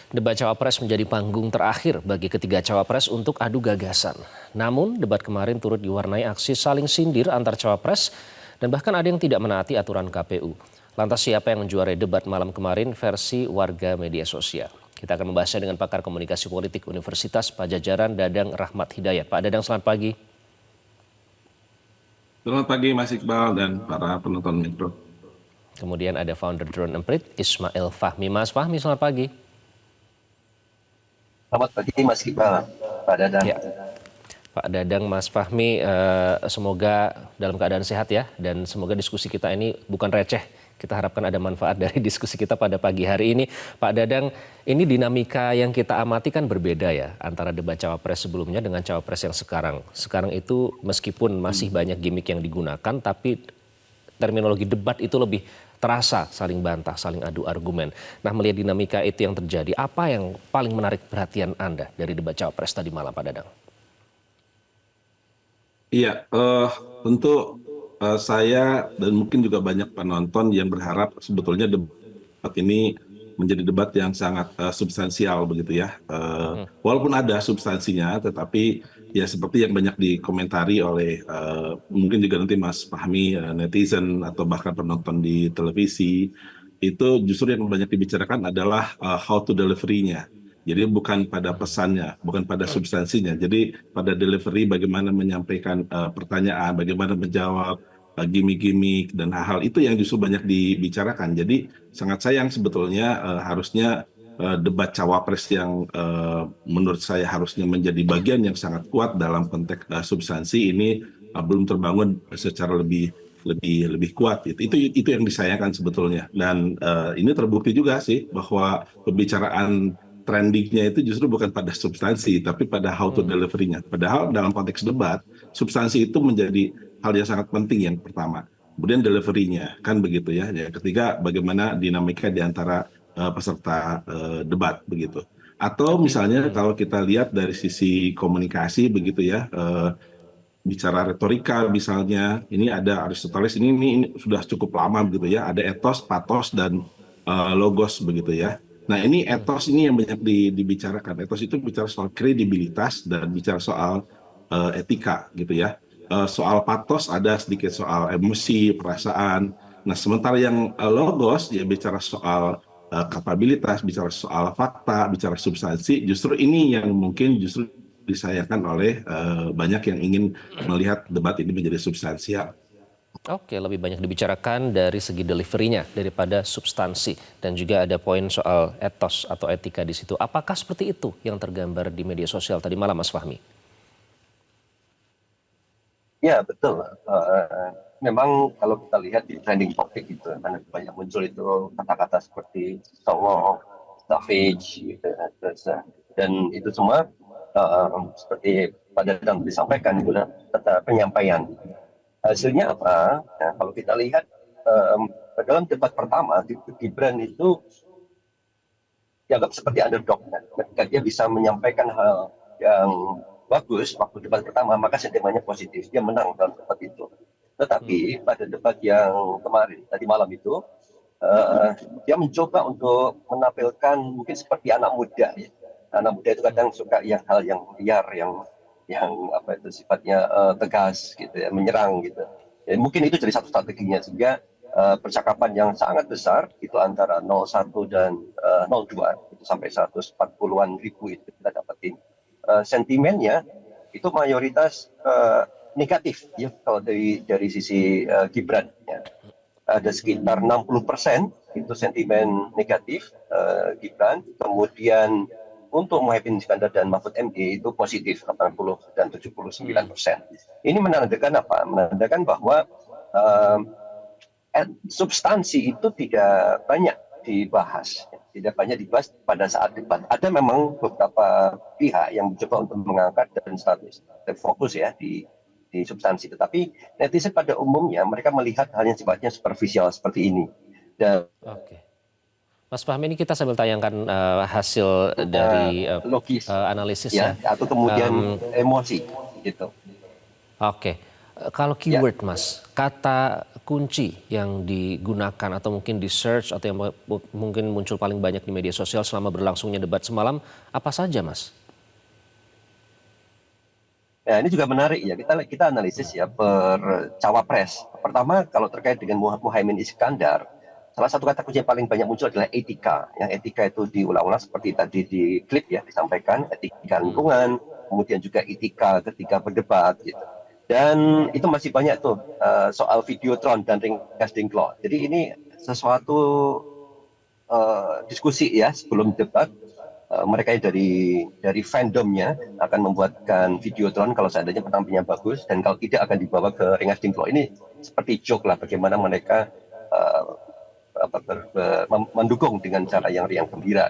Debat cawapres menjadi panggung terakhir bagi ketiga cawapres untuk adu gagasan. Namun, debat kemarin turut diwarnai aksi saling sindir antar cawapres dan bahkan ada yang tidak menaati aturan KPU. Lantas siapa yang menjuarai debat malam kemarin versi warga media sosial? Kita akan membahasnya dengan pakar komunikasi politik Universitas Padjadjaran Dadang Rahmat Hidayat. Pak Dadang, selamat pagi. Selamat pagi Mas Iqbal dan para penonton Metro. Kemudian ada founder Drone Emprit, Ismail Fahmi. Mas Fahmi, selamat pagi. Selamat pagi Mas Iqbal, Pak Dadang. Ya. Pak Dadang, Mas Fahmi, semoga dalam keadaan sehat ya, dan semoga diskusi kita ini bukan receh. Kita harapkan ada manfaat dari diskusi kita pada pagi hari ini. Pak Dadang, ini dinamika yang kita amati kan berbeda ya, antara debat cawapres sebelumnya dengan cawapres yang sekarang. Sekarang itu meskipun masih banyak gimmick yang digunakan, tapi terminologi debat itu lebih terasa saling bantah, saling adu argumen. Nah, melihat dinamika itu yang terjadi, apa yang paling menarik perhatian Anda dari debat cawapres tadi malam, Pak Dadang? Iya, tentu saya dan mungkin juga banyak penonton yang berharap sebetulnya debat ini menjadi debat yang sangat substansial begitu ya. Walaupun ada substansinya, tetapi ya seperti yang banyak dikomentari oleh mungkin juga nanti Mas Fahmi, netizen atau bahkan penonton di televisi, itu justru yang banyak dibicarakan adalah how to delivery-nya. Jadi bukan pada pesannya, bukan pada substansinya. Jadi pada delivery bagaimana menyampaikan pertanyaan, bagaimana menjawab gimmick-gimmick dan hal-hal itu yang justru banyak dibicarakan. Jadi sangat sayang sebetulnya harusnya debat cawapres yang menurut saya harusnya menjadi bagian yang sangat kuat dalam konteks substansi ini belum terbangun secara lebih kuat. Itu yang disayangkan sebetulnya. Dan ini terbukti juga sih bahwa pembicaraan trendingnya itu justru bukan pada substansi, tapi pada how to delivery-nya. Padahal dalam konteks debat, substansi itu menjadi hal yang sangat penting yang pertama. Kemudian delivery-nya, kan begitu ya. Yang ketiga, bagaimana dinamika di antara peserta debat, begitu. Atau misalnya kalau kita lihat dari sisi komunikasi, begitu ya, bicara retorika misalnya, ini ada Aristoteles, ini sudah cukup lama begitu ya, ada etos, pathos, dan logos begitu ya. Nah ini etos ini yang banyak dibicarakan. Etos itu bicara soal kredibilitas dan bicara soal etika gitu ya. Soal pathos ada sedikit soal emosi, perasaan. Nah sementara yang logos ya bicara soal kapabilitas, bicara soal fakta, bicara substansi. Justru ini yang mungkin justru disayangkan oleh banyak yang ingin melihat debat ini menjadi substansial. Oke, lebih banyak dibicarakan dari segi delivery-nya daripada substansi. Dan juga ada poin soal etos atau etika di situ. Apakah seperti itu yang tergambar di media sosial tadi malam, Mas Fahmi? Ya, betul. Memang kalau kita lihat di trending topik itu, banyak muncul itu kata-kata seperti songong, savage, gitu, dan itu semua seperti Pak Dadang disampaikan, itu penyampaian. Hasilnya apa? Nah, kalau kita lihat dalam debat pertama, Gibran itu dianggap seperti underdog. Ketika dia bisa menyampaikan hal yang bagus waktu debat pertama, maka sentimennya positif. Dia menang dalam debat itu. Tetapi pada debat yang kemarin, tadi malam itu, dia mencoba untuk menampilkan mungkin seperti anak muda. Ya. Anak muda itu kadang suka hal yang liar, yang apa itu sifatnya tegas gitu ya, menyerang gitu. Ya, mungkin itu jadi satu strateginya sehingga percakapan yang sangat besar itu antara 01 dan 02 itu sampai 140-an ribu itu kita dapetin. Sentimennya itu mayoritas negatif ya kalau dari sisi Gibran ya. Ada sekitar 60% itu sentimen negatif Gibran, kemudian untuk Muhaimin Iskandar dan Mahfud MD itu positif 80 dan 79%. Ini menandakan apa? Menandakan bahwa substansi itu tidak banyak dibahas, tidak banyak dibahas pada saat debat. Ada memang beberapa pihak yang mencoba untuk mengangkat dan status fokus ya di substansi, tetapi netizen pada umumnya mereka melihat hal yang sifatnya superficial seperti ini. Dan Oke. Mas Fahmi, ini kita sambil tayangkan hasil dari logis analisis ya, ya. atau kemudian emosi gitu. Oke. Kalau Ya, keyword Mas, kata kunci yang digunakan atau mungkin di search atau yang mungkin muncul paling banyak di media sosial selama berlangsungnya debat semalam, apa saja Mas? ya, ini juga menarik ya. Kita analisis ya per cawapres. Pertama, kalau terkait dengan Muhaimin Iskandar, salah satu kata kunci yang paling banyak muncul adalah etika. Yang etika itu diulang-ulang seperti tadi di klip ya disampaikan, etika Hmm, lingkungan, kemudian juga etika ketika berdebat gitu. Dan itu masih banyak tuh soal Videotron dan Ringkas Dingklo. Jadi ini sesuatu diskusi ya sebelum debat. Mereka dari fandomnya akan membuatkan videotron kalau seandainya penampilannya bagus dan kalau tidak akan dibawa ke Rengas Dingklo. Ini seperti joke lah bagaimana mereka uh, mendukung dengan cara yang riang gembira.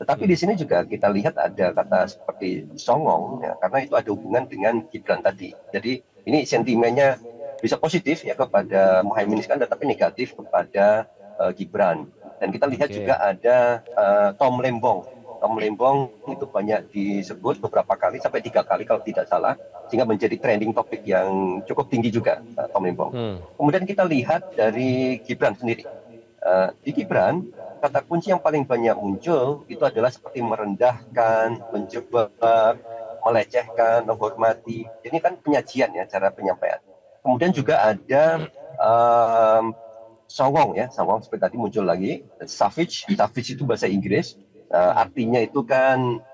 Tetapi di hmm, sini juga kita lihat ada kata seperti songong ya, karena itu ada hubungan dengan Gibran tadi. Jadi ini sentimennya bisa positif ya kepada Muhaimin Iskandar tapi negatif kepada Gibran. Dan kita lihat oke, juga ada Tom Lembong. Tom Lembong itu banyak disebut beberapa kali sampai 3 kali kalau tidak salah sehingga menjadi trending topik yang cukup tinggi juga Tom Lembong. hmm, Kemudian kita lihat dari Gibran sendiri. Di Gibran kata kunci yang paling banyak muncul itu adalah seperti merendahkan, menjebak, melecehkan, menghormati. Ini kan penyajian ya cara penyampaian. Kemudian hmm, juga ada um, songong ya, songong seperti tadi muncul lagi. Savage, savage itu bahasa Inggris. hmm, Artinya itu kan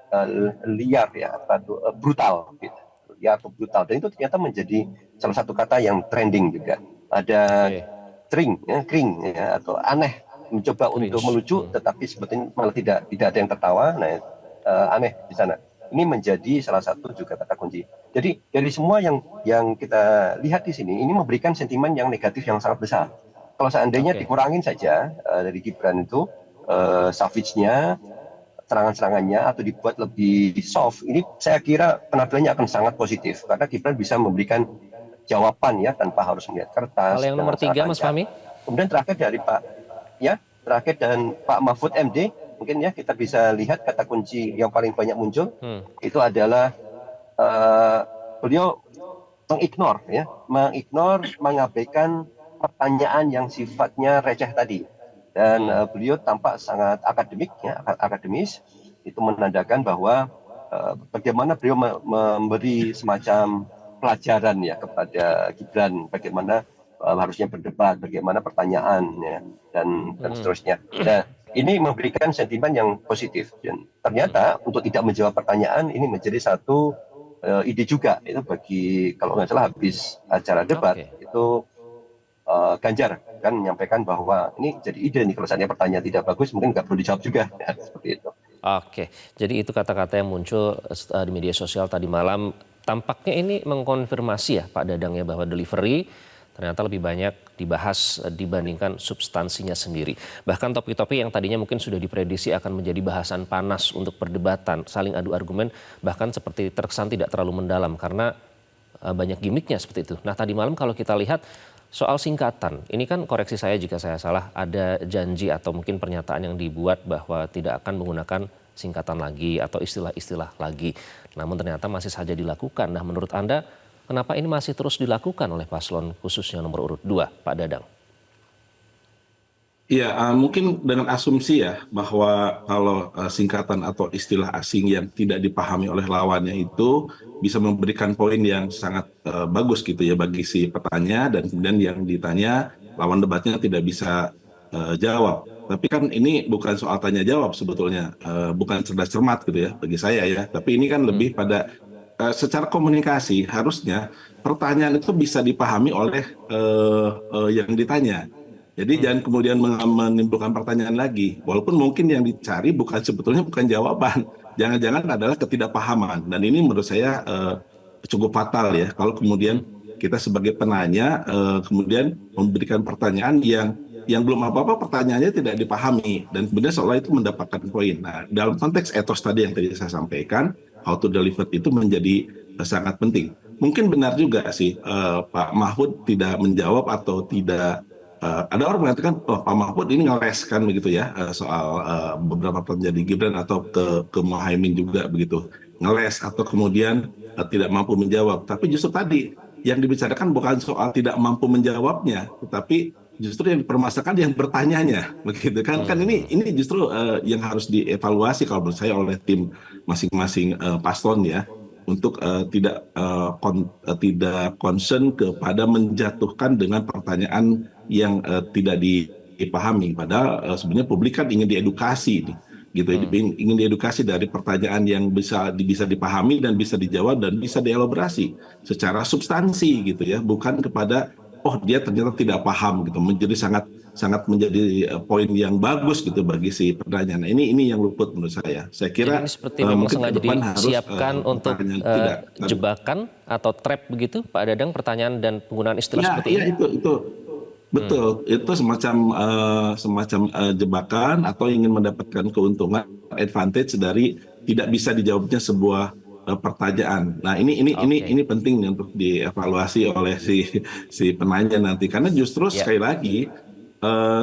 liar ya, apa tuh, brutal gitu. Liar atau brutal. Dan itu ternyata menjadi salah satu kata yang trending juga. Ada oke, kring ya, atau aneh mencoba untuk cringe, melucu tetapi sebetulnya malah tidak ada yang tertawa. Nah, aneh di sana. Ini menjadi salah satu juga kata kunci. Jadi dari semua yang kita lihat di sini ini memberikan sentimen yang negatif yang sangat besar. Kalau seandainya oke, dikurangin saja dari Gibran itu savage-nya, serangan-serangannya atau dibuat lebih soft, ini saya kira penampilannya akan sangat positif karena Gibran bisa memberikan jawaban ya tanpa harus melihat kalau kertas yang dengan nomor sangat 3 Mas lancar. Fahmi? Kemudian terakhir dari Pak ya, terakhir dan Pak Mahfud MD, mungkin ya kita bisa lihat kata kunci yang paling banyak muncul Hmm, itu adalah uh, beliau mengabaikan pertanyaan yang sifatnya receh tadi. Dan hmm, beliau tampak sangat akademik, ya, akademis. Itu menandakan bahwa bagaimana beliau memberi semacam pelajaran ya kepada Gibran, bagaimana harusnya berdebat, bagaimana pertanyaan, ya, dan hmm, seterusnya. Nah, ini memberikan sentimen yang positif. Dan hmm, ternyata untuk tidak menjawab pertanyaan ini menjadi satu ide juga itu bagi kalau nggak salah habis acara debat oke. itu Ganjar kan menyampaikan bahwa ini jadi ide nih kalau seandainya pertanyaan tidak bagus mungkin nggak perlu dijawab juga ya, seperti itu. Oke, jadi itu kata-kata yang muncul di media sosial tadi malam. Tampaknya ini mengkonfirmasi ya Pak Dadang ya bahwa delivery ternyata lebih banyak dibahas dibandingkan substansinya sendiri. Bahkan topik-topik yang tadinya mungkin sudah diprediksi akan menjadi bahasan panas untuk perdebatan, saling adu argumen, bahkan seperti terkesan tidak terlalu mendalam karena banyak gimmicknya seperti itu. Nah tadi malam kalau kita lihat soal singkatan, ini kan koreksi saya jika saya salah, ada janji atau mungkin pernyataan yang dibuat bahwa tidak akan menggunakan singkatan lagi atau istilah-istilah lagi. Namun ternyata masih saja dilakukan. Nah menurut Anda, kenapa ini masih terus dilakukan oleh paslon khususnya nomor urut 2, Pak Dadang? Iya, mungkin dengan asumsi ya bahwa kalau singkatan atau istilah asing yang tidak dipahami oleh lawannya itu bisa memberikan poin yang sangat bagus gitu ya bagi si petanya dan kemudian yang ditanya lawan debatnya tidak bisa jawab. Tapi kan ini bukan soal tanya jawab sebetulnya, bukan cerdas cermat gitu ya bagi saya ya. Tapi ini kan Hmm, lebih pada secara komunikasi harusnya pertanyaan itu bisa dipahami oleh yang ditanya. Jadi hmm, jangan kemudian menimbulkan pertanyaan lagi. Walaupun mungkin yang dicari sebetulnya bukan jawaban. Jangan-jangan adalah ketidakpahaman. Dan ini menurut saya cukup fatal ya. Kalau kemudian hmm, kita sebagai penanya kemudian memberikan pertanyaan yang belum apa-apa pertanyaannya tidak dipahami dan kemudian seolah itu mendapatkan poin. Nah, dalam konteks etos tadi yang tadi saya sampaikan, how to deliver itu menjadi sangat penting. Mungkin benar juga sih Pak Mahfud tidak menjawab atau tidak. Ada orang mengatakan, oh Pak Mahfud ini ngeles kan begitu ya soal beberapa penjadi Gibran atau ke Muhaimin juga begitu ngeles atau kemudian tidak mampu menjawab. Tapi justru tadi yang dibicarakan bukan soal tidak mampu menjawabnya, tetapi justru yang dipermasalahkan yang bertanyanya, begitu kan? Kan ini justru yang harus dievaluasi kalau menurut saya oleh tim masing-masing paslon ya, untuk tidak concern kepada menjatuhkan dengan pertanyaan yang tidak dipahami. Padahal sebenarnya publik kan ingin diedukasi nih, gitu. Ingin diedukasi dari pertanyaan yang bisa dipahami dan bisa dijawab dan bisa dielaborasi secara substansi gitu ya, bukan kepada oh dia ternyata tidak paham gitu, menjadi sangat menjadi poin yang bagus gitu bagi si penanya. Nah, ini yang luput menurut saya. Saya kira Jadi ini seperti memang mungkin ke sengaja depan harus disiapkan untuk tidak. jebakan atau trap begitu, Pak Dadang, pertanyaan dan penggunaan istilah Iya, seperti iya ini? itu betul. Itu semacam jebakan atau ingin mendapatkan keuntungan advantage dari tidak bisa dijawabnya sebuah pertanyaan. Nah, Oke, ini penting untuk dievaluasi oleh si penanya nanti, karena justru ya. sekali lagi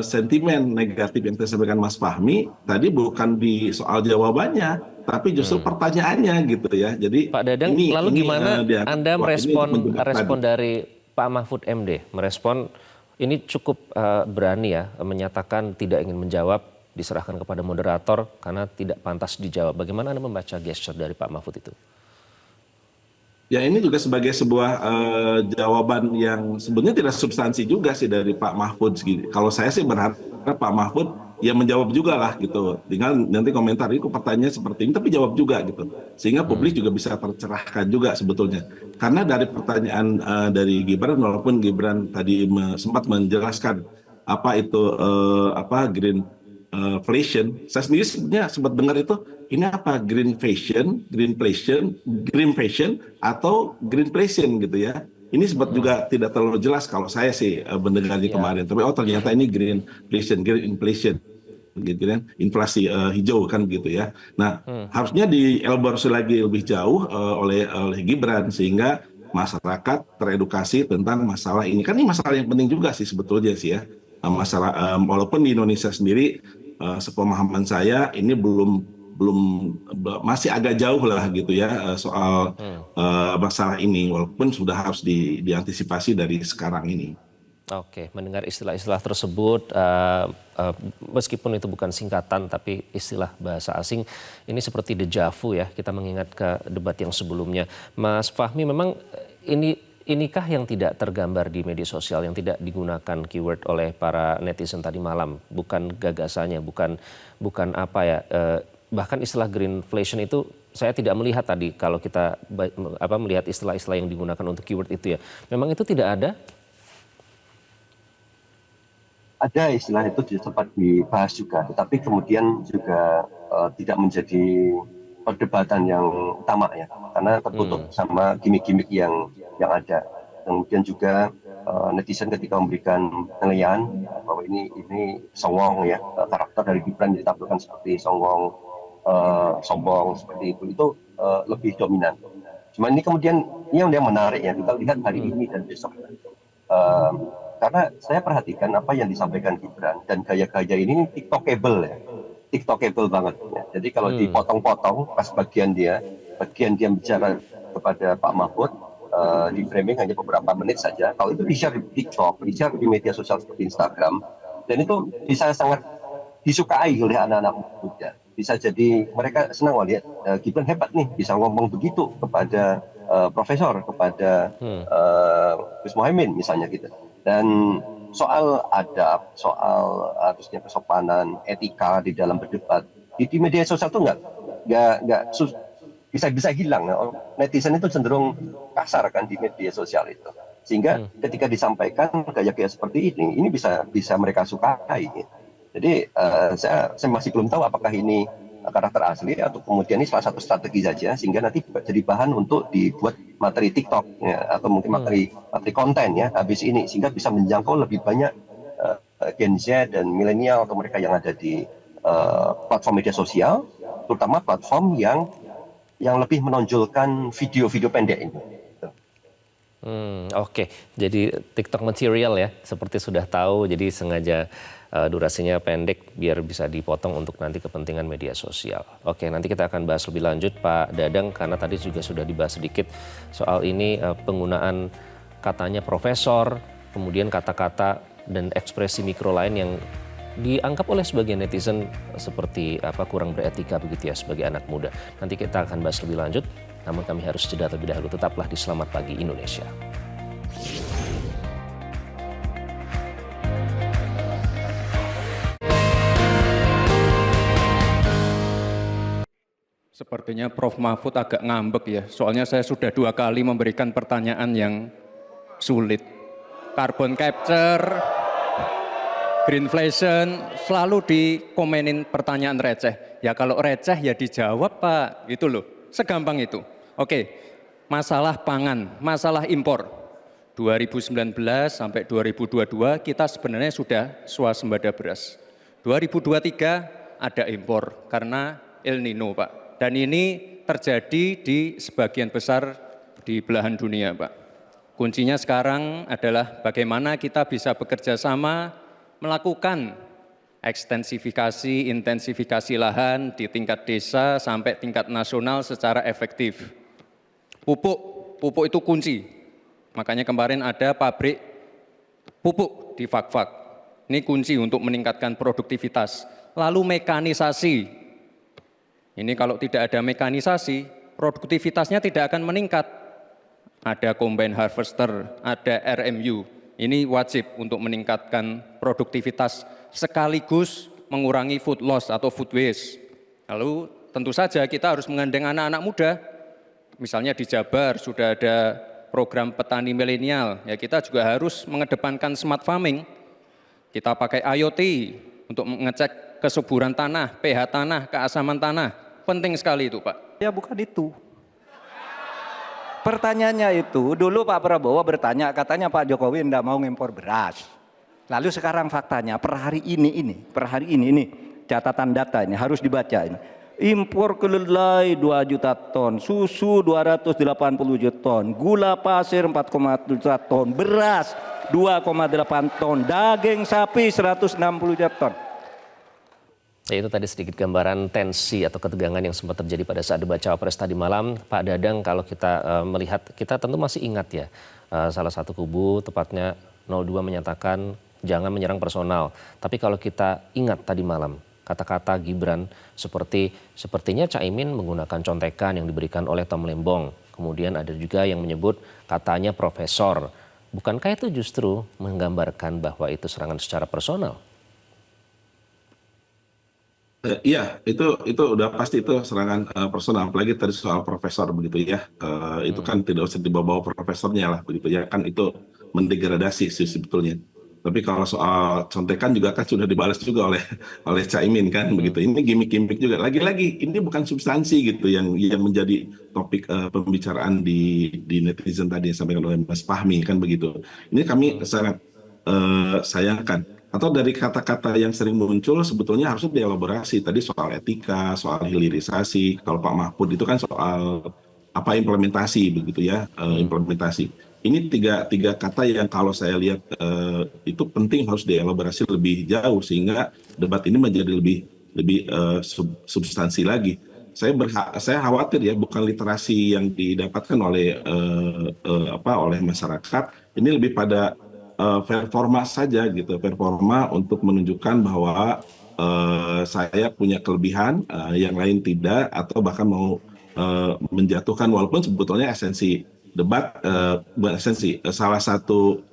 sentimen negatif yang disampaikan Mas Fahmi tadi bukan di soal jawabannya, tapi justru pertanyaannya gitu ya. Jadi Pak Dadang, lalu gimana dianggap Anda wah ini untuk menjebak respon tadi. dari Pak Mahfud MD? Merespon ini cukup berani ya, menyatakan tidak ingin menjawab, diserahkan kepada moderator karena tidak pantas dijawab. Bagaimana Anda membaca gesture dari Pak Mahfud itu? Ya ini juga sebagai sebuah jawaban yang sebenarnya tidak substansi juga sih dari Pak Mahfud. Kalau saya sih berharap Pak Mahfud ya menjawab juga lah gitu. Tinggal nanti komentar itu pertanyaan seperti ini tapi jawab juga gitu. Sehingga publik juga bisa tercerahkan juga sebetulnya. Karena dari pertanyaan dari Gibran, walaupun Gibran tadi sempat menjelaskan apa itu green fashion. Saya sendiri sebenarnya sempat dengar itu ini apa green fashion atau green fashion gitu ya. Ini sempat juga tidak terlalu jelas kalau saya sih mendengarnya Ya. kemarin. Tapi oh ternyata ini green inflation gitu kan, inflasi hijau kan gitu ya. Nah, harusnya dielaborasi lagi lebih jauh oleh Gibran sehingga masyarakat teredukasi tentang masalah ini. Kan ini masalah yang penting juga sih sebetulnya sih ya. Masalah walaupun di Indonesia sendiri sepemahaman saya ini belum masih agak jauh lah gitu ya soal masalah ini walaupun sudah harus diantisipasi dari sekarang ini. Oke, mendengar istilah-istilah tersebut, meskipun itu bukan singkatan tapi istilah bahasa asing, ini seperti deja vu ya, kita mengingat ke debat yang sebelumnya. Mas Fahmi, memang inikah yang tidak tergambar di media sosial, yang tidak digunakan keyword oleh para netizen tadi malam? Bukan gagasannya, bukan apa ya, bahkan istilah greenflation itu saya tidak melihat tadi kalau kita melihat istilah-istilah yang digunakan untuk keyword itu ya. Memang itu tidak ada? Ada istilah itu sempat dibahas juga, tetapi kemudian juga tidak menjadi perdebatan yang utama ya, karena tertutup sama gimmick-gimmick yang ada. Kemudian juga netizen ketika memberikan penilaian bahwa ini songong ya, karakter dari Gibran ditampilkan seperti songong, sombong seperti itu lebih dominan. Cuma ini kemudian ini yang menarik ya, kita lihat hari ini dan besok. Karena saya perhatikan apa yang disampaikan Gibran dan gaya-gaya ini tiktokable ya, tiktokable banget ya. Jadi kalau dipotong-potong pas bagian dia bicara kepada Pak Mahfud di framing hanya beberapa menit saja, kalau itu di-share di TikTok, di-share di media sosial seperti Instagram, dan itu bisa sangat disukai oleh anak-anak muda. Bisa jadi mereka senang lihat Gibran hebat nih, bisa ngomong begitu kepada profesor, kepada Gus Muhaimin misalnya gitu. Dan soal adab, soal harusnya kesopanan, etika di dalam berdebat di media sosial itu nggak bisa hilang. Netizen itu cenderung kasar kan di media sosial itu, sehingga ketika disampaikan gaya-gaya seperti ini bisa mereka sukai. Jadi saya masih belum tahu apakah ini karakter asli atau kemudian ini salah satu strategi saja sehingga nanti jadi bahan untuk dibuat materi TikTok ya, atau mungkin materi konten ya habis ini sehingga bisa menjangkau lebih banyak Gen Z dan milenial atau mereka yang ada di platform media sosial, terutama platform yang lebih menonjolkan video-video pendek ini. Oke, jadi TikTok material ya, seperti sudah tahu, jadi sengaja durasinya pendek biar bisa dipotong untuk nanti kepentingan media sosial. Oke, nanti kita akan bahas lebih lanjut Pak Dadang, karena tadi juga sudah dibahas sedikit soal ini penggunaan katanya profesor, kemudian kata-kata dan ekspresi mikro lain yang dianggap oleh sebagian netizen seperti kurang beretika begitu ya sebagai anak muda. Nanti kita akan bahas lebih lanjut, namun kami harus jeda terlebih dahulu. Tetaplah di Selamat Pagi Indonesia. Sepertinya Prof. Mahfud agak ngambek ya, soalnya saya sudah 2 kali memberikan pertanyaan yang sulit. Carbon capture, greenflation, selalu dikomenin pertanyaan receh. Ya kalau receh ya dijawab Pak, gitu loh, segampang itu. Oke, masalah pangan, masalah impor. 2019 sampai 2022 kita sebenarnya sudah swasembada beras. 2023 ada impor karena El Nino Pak. Dan ini terjadi di sebagian besar di belahan dunia, Pak. Kuncinya sekarang adalah bagaimana kita bisa bekerja sama melakukan ekstensifikasi, intensifikasi lahan di tingkat desa sampai tingkat nasional secara efektif. Pupuk itu kunci. Makanya kemarin ada pabrik pupuk di Fak-Fak. Ini kunci untuk meningkatkan produktivitas. Lalu mekanisasi. Ini kalau tidak ada mekanisasi, produktivitasnya tidak akan meningkat. Ada combine harvester, ada RMU. Ini wajib untuk meningkatkan produktivitas sekaligus mengurangi food loss atau food waste. Lalu tentu saja kita harus menggandeng anak-anak muda. Misalnya di Jabar sudah ada program petani milenial, ya kita juga harus mengedepankan smart farming. Kita pakai IoT untuk mengecek kesuburan tanah, pH tanah, keasaman tanah. Penting sekali itu Pak. Ya bukan itu. Pertanyaannya itu, dulu Pak Prabowo bertanya, katanya Pak Jokowi tidak mau ngimpor beras. Lalu sekarang faktanya per hari ini, catatan data ini harus dibaca ini. Impor kedelai 2 juta ton, susu 280 juta ton, gula pasir 4,1 juta ton, beras 2,8 ton, daging sapi 160 juta ton. Ya, itu tadi sedikit gambaran tensi atau ketegangan yang sempat terjadi pada saat debat Cawapres tadi malam. Pak Dadang, kalau kita melihat, kita tentu masih ingat ya, salah satu kubu, tepatnya 02 menyatakan jangan menyerang personal. Tapi kalau kita ingat tadi malam, kata-kata Gibran sepertinya Caimin menggunakan contekan yang diberikan oleh Tom Lembong. Kemudian ada juga yang menyebut katanya profesor. Bukankah itu justru menggambarkan bahwa itu serangan secara personal? Iya, itu udah pasti itu serangan personal, apalagi tadi soal profesor begitu ya. Itu kan tidak usah dibawa-bawa profesornya lah begitu ya, kan itu mendegradasi sih sebetulnya. Tapi kalau soal contekan juga kan sudah dibalas juga oleh Caimin kan begitu. Ini gimmick-gimmick juga. Lagi-lagi ini bukan substansi gitu yang menjadi topik pembicaraan di netizen tadi yang disampaikan oleh Mas Fahmi kan begitu. Ini kami sangat sayangkan. Atau dari kata-kata yang sering muncul sebetulnya harusnya dielaborasi. Tadi soal etika, soal hilirisasi. Kalau Pak Mahfud itu kan soal implementasi begitu ya, implementasi. Ini tiga kata yang kalau saya lihat itu penting harus dielaborasi lebih jauh sehingga debat ini menjadi lebih substansi lagi. Saya khawatir ya, bukan literasi yang didapatkan oleh masyarakat, ini lebih pada performa saja gitu, performa untuk menunjukkan bahwa saya punya kelebihan, yang lain tidak, atau bahkan mau menjatuhkan, walaupun sebetulnya esensi debat, salah satu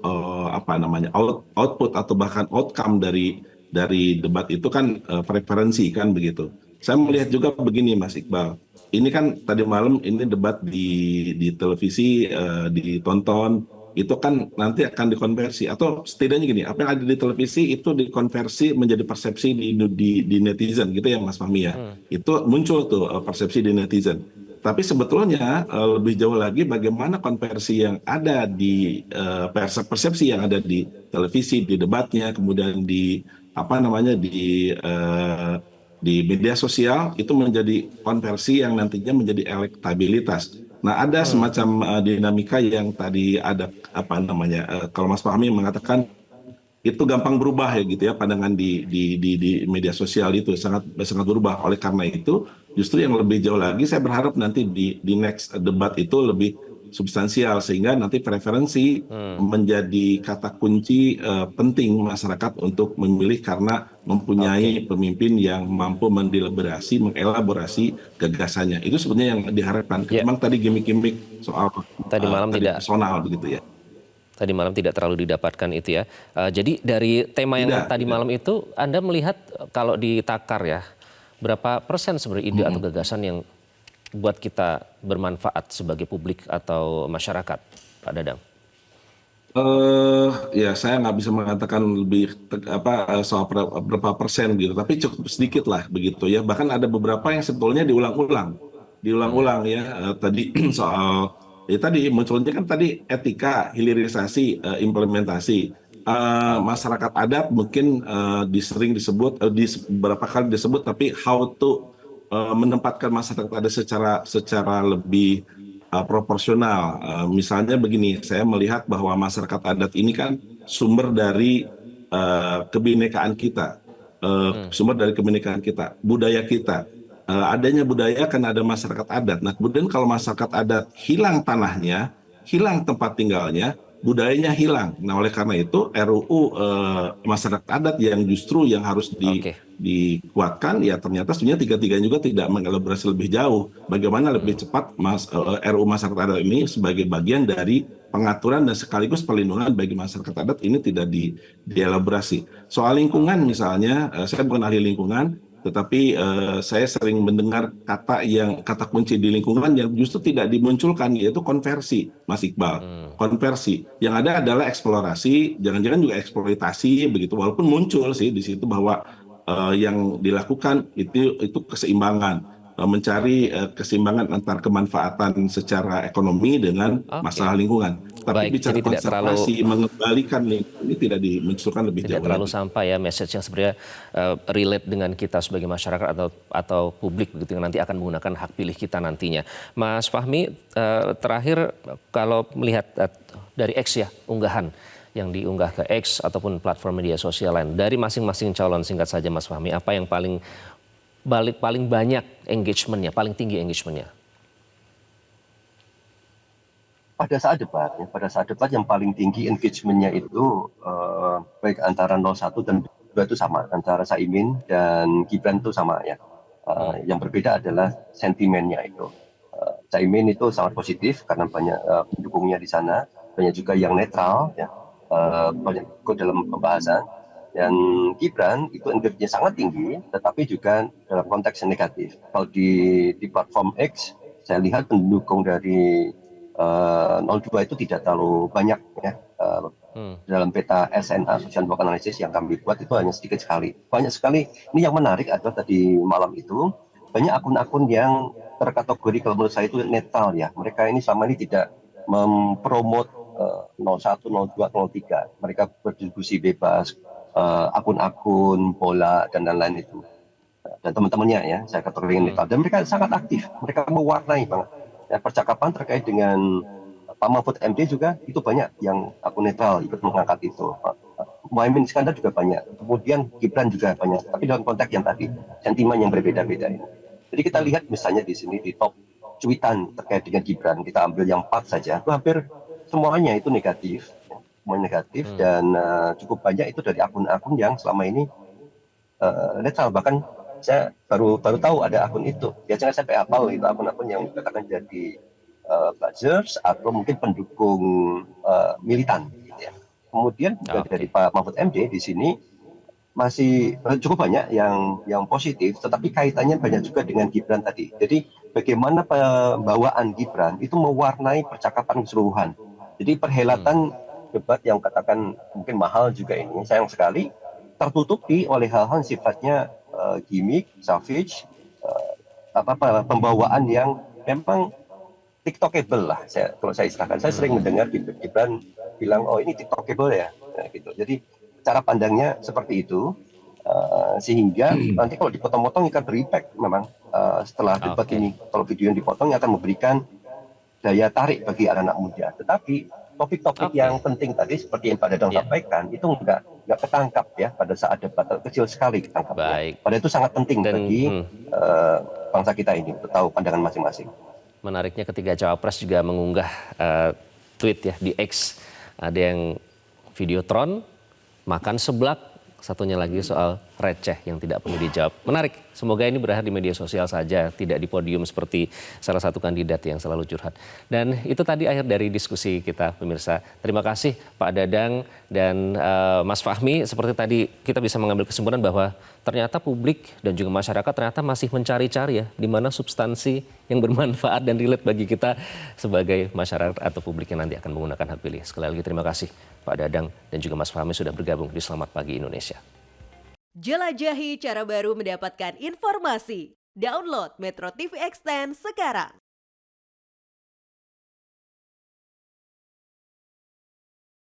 output atau bahkan outcome dari debat itu kan preferensi kan begitu. Saya melihat juga begini Mas Iqbal, ini kan tadi malam ini debat di televisi, ditonton. Itu kan nanti akan dikonversi, atau setidaknya gini, apa yang ada di televisi itu dikonversi menjadi persepsi di netizen gitu ya Mas Fahmi ya. Itu muncul tuh persepsi di netizen. Tapi sebetulnya lebih jauh lagi bagaimana konversi yang ada di persepsi yang ada di televisi, di debatnya, kemudian di di media sosial itu menjadi konversi yang nantinya menjadi elektabilitas. Nah, ada semacam dinamika yang tadi ada kalau Mas Fahmi mengatakan itu gampang berubah ya gitu ya, pandangan di media sosial itu sangat berubah. Oleh karena itu justru yang lebih jauh lagi saya berharap nanti di next debat itu lebih substansial sehingga nanti preferensi menjadi kata kunci penting masyarakat untuk memilih karena mempunyai pemimpin yang mampu mengelaborasi gagasannya. Itu sebenarnya yang diharapkan. Ya. Memang tadi gimmick-gimmick soal Tadi malam tidak personal begitu ya. Tadi malam tidak terlalu didapatkan itu ya. Jadi dari tema yang tadi malam itu, Anda melihat kalau ditakar ya, berapa persen sebenarnya ide atau gagasan yang buat kita bermanfaat sebagai publik atau masyarakat, Pak Dadang? Ya saya nggak bisa mengatakan lebih soal berapa persen gitu, tapi cukup sedikit lah begitu ya. Bahkan ada beberapa yang sebetulnya diulang-ulang ya. Tadi soal ya tadi munculnya kan tadi etika, hilirisasi, implementasi. Masyarakat adat mungkin sering disebut, beberapa kali disebut, tapi how to menempatkan masyarakat adat secara lebih proporsional. Misalnya begini, saya melihat bahwa masyarakat adat ini kan sumber dari kebinekaan kita, budaya kita. Adanya budaya kan ada masyarakat adat. Nah, kemudian kalau masyarakat adat hilang tanahnya, hilang tempat tinggalnya, budayanya hilang. Nah, oleh karena itu RUU masyarakat adat yang justru yang harus dikuatkan, ya ternyata sebenarnya tiga-tiganya juga tidak mengelaborasi lebih jauh. Bagaimana lebih cepat RUU masyarakat adat ini sebagai bagian dari pengaturan dan sekaligus perlindungan bagi masyarakat adat ini tidak dielaborasi. Soal lingkungan misalnya, saya bukan ahli lingkungan, tetapi saya sering mendengar kata kunci di lingkungan yang justru tidak dimunculkan, yaitu konversi, Mas Iqbal. Konversi. Yang ada adalah eksplorasi, jangan-jangan juga eksploitasi begitu. Walaupun muncul sih di situ bahwa yang dilakukan itu keseimbangan, mencari keseimbangan antar kemanfaatan secara ekonomi dengan masalah lingkungan. Tapi bicara konservasi, mengembalikan lingkungan ini tidak dimunculkan lebih jauh. Tidak terlalu sampai ya message yang sebenarnya relate dengan kita sebagai masyarakat atau publik begitu yang nanti akan menggunakan hak pilih kita nantinya. Mas Fahmi, terakhir kalau melihat dari X ya, unggahan yang diunggah ke X ataupun platform media sosial lain dari masing-masing calon, singkat saja Mas Fahmi, apa yang paling banyak engagementnya, paling tinggi engagementnya? Pada saat debat yang paling tinggi engagementnya itu baik antara 01 dan 2 itu sama, antara Caimin dan Gibran itu sama ya. Yang berbeda adalah sentimennya itu. Caimin itu sangat positif karena banyak pendukungnya di sana, banyak juga yang netral ya, banyak ikut dalam pembahasan. Dan Gibran itu engagementnya sangat tinggi, tetapi juga dalam konteks yang negatif. Kalau di platform X, saya lihat pendukung dari 02 itu tidak terlalu banyak ya. Dalam peta SNA, Social Network Analysis yang kami buat itu hanya sedikit sekali. Banyak sekali. Ini yang menarik adalah tadi malam itu banyak akun-akun yang terkategori kalau menurut saya itu netral ya. Mereka ini selama ini tidak mempromot 01, 02, 03. Mereka berdiskusi bebas, akun-akun bola dan lain-lain itu. Dan teman-temannya ya, saya kategori netral. Dan mereka sangat aktif. Mereka mewarnai banget. Ya, percakapan terkait dengan Pak Mahfud MD juga itu banyak yang akun netral ikut mengangkat itu. Muhaimin Iskandar juga banyak. Kemudian Gibran juga banyak. Tapi dalam konteks yang tadi, sentimen yang berbeda-beda ini. Jadi kita lihat misalnya di sini di top cuitan terkait dengan Gibran, kita ambil yang 4 saja, itu hampir semuanya itu negatif. Semuanya negatif dan cukup banyak itu dari akun-akun yang selama ini netral. Bahkan saya baru tahu ada akun itu. Biasanya sampai hafal itu akun-akun yang dikatakan jadi buzzers atau mungkin pendukung militan. Gitu ya. Kemudian dari Pak Mahfud MD di sini masih cukup banyak yang positif, tetapi kaitannya banyak juga dengan Gibran tadi. Jadi bagaimana pembawaan Gibran itu mewarnai percakapan keseluruhan. Jadi perhelatan debat yang katakan mungkin mahal juga ini, sayang sekali tertutupi oleh hal-hal sifatnya gimmick, savage, pembawaan yang memang tiktokable lah. Kalau saya istilahkan, saya sering mendengar Gibran bilang, oh ini tiktokable ya, gitu. Jadi cara pandangnya seperti itu, sehingga nanti kalau dipotong-potong akan berimpact memang setelah debat ini. Kalau video yang dipotong akan memberikan daya tarik bagi anak-anak muda. Tetapi topik-topik yang penting tadi seperti yang Pak Dadang sampaikan itu nggak ketangkap ya pada saat debat, kecil sekali ketangkapnya. Pada itu sangat penting bagi bangsa kita ini untuk tahu pandangan masing-masing. menariknya ketiga cawapres juga mengunggah tweet ya di X. Ada yang videotron, makan seblak, satunya lagi soal receh yang tidak perlu dijawab. Menarik, semoga ini berakhir di media sosial saja, tidak di podium seperti salah satu kandidat yang selalu curhat. Dan itu tadi akhir dari diskusi kita, pemirsa. Terima kasih Pak Dadang dan Mas Fahmi. Seperti tadi kita bisa mengambil kesimpulan bahwa ternyata publik dan juga masyarakat ternyata masih mencari-cari ya, di mana substansi yang bermanfaat dan relate bagi kita sebagai masyarakat atau publik yang nanti akan menggunakan hak pilih. Sekali lagi terima kasih Pak Dadang dan juga Mas Fahmi sudah bergabung di Selamat Pagi Indonesia. Jelajahi cara baru mendapatkan informasi. Download Metro TV Extend sekarang.